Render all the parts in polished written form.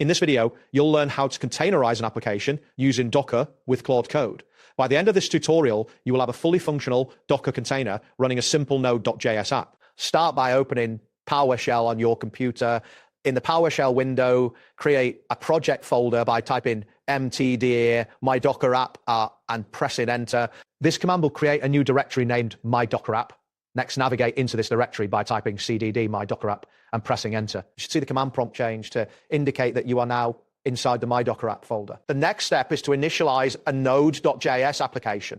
In this video, you'll learn how to containerize an application using Docker with Claude Code. By the end of this tutorial, you will have a fully functional Docker container running a simple node.js app. Start by opening PowerShell on your computer. In the PowerShell window, create a project folder by typing mtdir my Docker app and pressing enter. This command will create a new directory named my Docker app. Next, navigate into this directory by typing cdd my Docker app and pressing enter. You should see the command prompt change to indicate that you are now inside the my Docker app folder. The next step is to initialize a node.js application.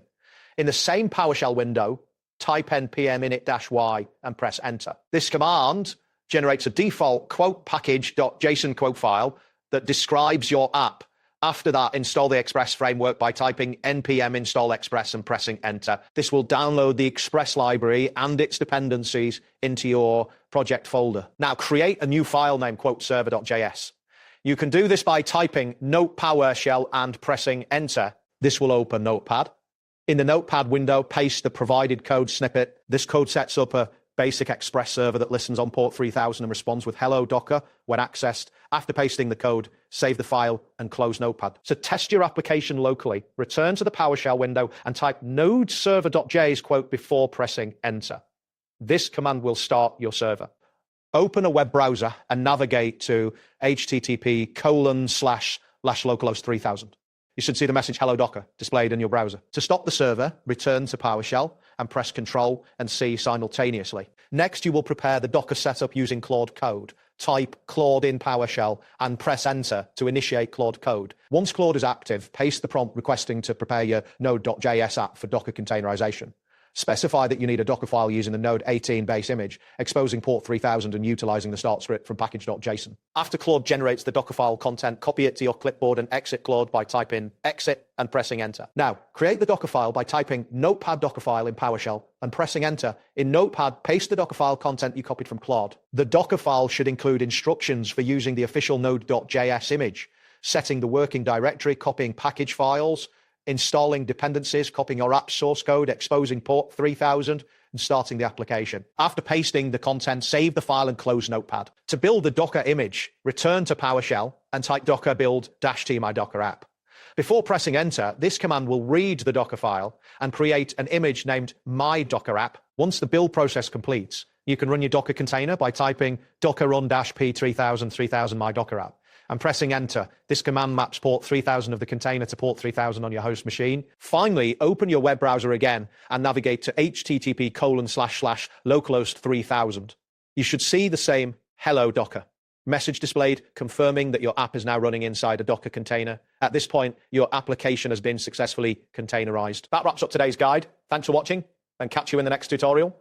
In the same PowerShell window, type npm init-y and press enter. This command generates a default quote package.json quote file that describes your app. After that, install the Express framework by typing npm install express and pressing enter. This will download the Express library and its dependencies into your project folder. Now create a new file named server.js. You can do this by typing note PowerShell and pressing enter. This will open Notepad. In the Notepad window, paste the provided code snippet. This code sets up a basic Express server that listens on port 3000 and responds with hello Docker when accessed. After pasting the code, save the file and close Notepad. So test your application locally, return to the PowerShell window and type node server.js quote before pressing enter. This command will start your server. Open a web browser and navigate to http://localhost 3000. You should see the message hello Docker displayed in your browser. To stop the server, return to PowerShell and press Ctrl and C simultaneously. Next, you will prepare the Docker setup using Claude Code. Type Claude in PowerShell and press enter to initiate Claude Code. Once Claude is active, paste the prompt requesting to prepare your node.js app for Docker containerization. Specify that you need a Dockerfile using the Node 18 base image, exposing port 3000 and utilizing the start script from package.json. After Claude generates the Dockerfile content, copy it to your clipboard and exit Claude by typing exit and pressing enter. Now, create the Dockerfile by typing notepad Dockerfile in PowerShell and pressing enter. In Notepad, paste the Dockerfile content you copied from Claude. The Dockerfile should include instructions for using the official node.js image, setting the working directory, copying package files, installing dependencies, copying your app source code, exposing port 3000, and starting the application. After pasting the content, save the file and close Notepad. To build the Docker image, return to PowerShell and type docker build-t my Docker app. Before pressing enter, this command will read the Docker file and create an image named my Docker app. Once the build process completes, you can run your Docker container by typing docker run-p3000 my Docker app and pressing enter. This command maps port 3000 of the container to port 3000 on your host machine. Finally, open your web browser again and navigate to http://localhost 3000. You should see the same hello Docker message displayed confirming that your app is now running inside a Docker container. At this point, your application has been successfully containerized. That wraps up today's guide. Thanks for watching and catch you in the next tutorial.